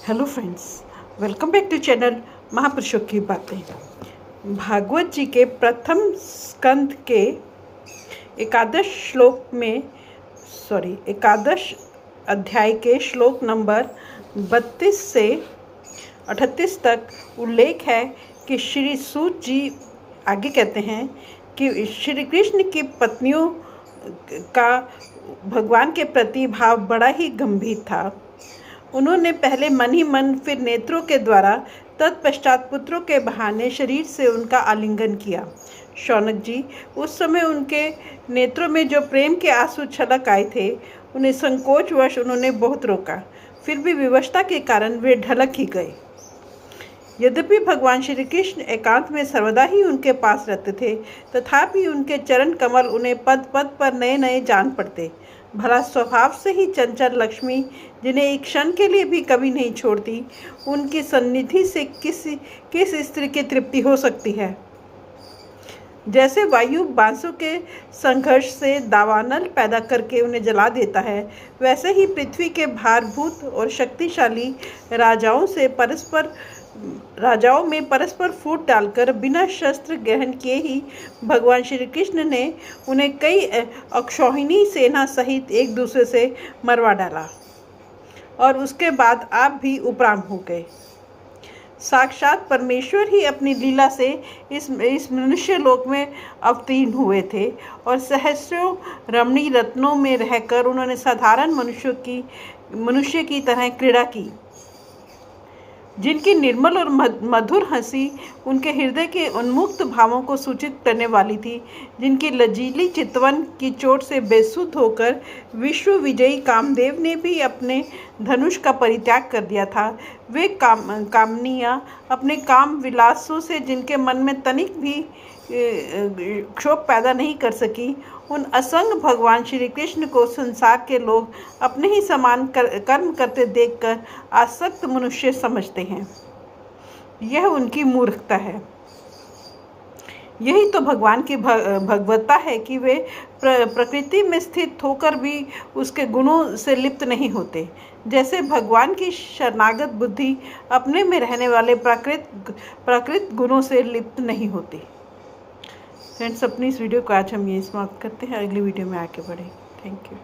Hello friends, welcome back to channel महापुरुषों की बातें। भागवत जी के प्रथम स्कंद के एकादश अध्याय के श्लोक नंबर 32 से 38 तक उल्लेख है कि श्री सूत जी आगे कहते हैं कि श्री कृष्ण की पत्नियों का भगवान के प्रति भाव बड़ा ही गंभीर था। उन्होंने पहले मन ही मन, फिर नेत्रों के द्वारा, तत्पश्चात पुत्रों के बहाने शरीर से उनका आलिंगन किया। शौनक जी, उस समय उनके नेत्रों में जो प्रेम के आंसू छलक आए थे, उन्हें संकोचवश उन्होंने बहुत रोका, फिर भी विवशता के कारण वे ढलक ही गए। यद्यपि भगवान श्री कृष्ण एकांत में सर्वदा ही उनके पास रहते थे, तथापि उनके चरण कमल उन्हें पद पद पर नए नए जान पड़ते। भला स्वभाव से ही चंचल लक्ष्मी, जिन्हें एक क्षण के लिए भी कभी नहीं छोड़ती, उनकी सन्निधि से किस स्त्री की तृप्ति हो सकती है। जैसे वायु बांसों के संघर्ष से दावानल पैदा करके उन्हें जला देता है, वैसे ही पृथ्वी के भारभूत और शक्तिशाली राजाओं में परस्पर फूट डालकर बिना शस्त्र ग्रहण किए ही भगवान श्री कृष्ण ने उन्हें कई अक्षौहिणी सेना सहित एक दूसरे से मरवा डाला और उसके बाद आप भी उपराम हो गए। साक्षात परमेश्वर ही अपनी लीला से इस मनुष्य लोक में अवतीर्ण हुए थे और सहस्रों रमणीय रत्नों में रहकर उन्होंने साधारण मनुष्य की तरह क्रीड़ा की, जिनकी निर्मल और मधुर हंसी उनके हृदय के उन्मुक्त भावों को सूचित करने वाली थी, जिनकी लजीली चितवन की चोट से बेसुध होकर विश्व विजयी कामदेव ने भी अपने धनुष का परित्याग कर दिया था। वे कामनियाँ अपने काम विलासों से जिनके मन में तनिक भी क्षोभ पैदा नहीं कर सकी, उन असंग भगवान श्री कृष्ण को संसार के लोग अपने ही समान कर्म करते देखकर आसक्त मनुष्य समझते हैं। यह उनकी मूर्खता है। यही तो भगवान की भगवत्ता है कि वे प्रकृति में स्थित होकर भी उसके गुणों से लिप्त नहीं होते, जैसे भगवान की शरणागत बुद्धि अपने में रहने वाले प्राकृत गुणों से लिप्त नहीं होती। फ्रेंड्स, अपनी इस वीडियो को आज हम यही समाप्त करते हैं। अगली वीडियो में आगे बढ़ें। Thank you.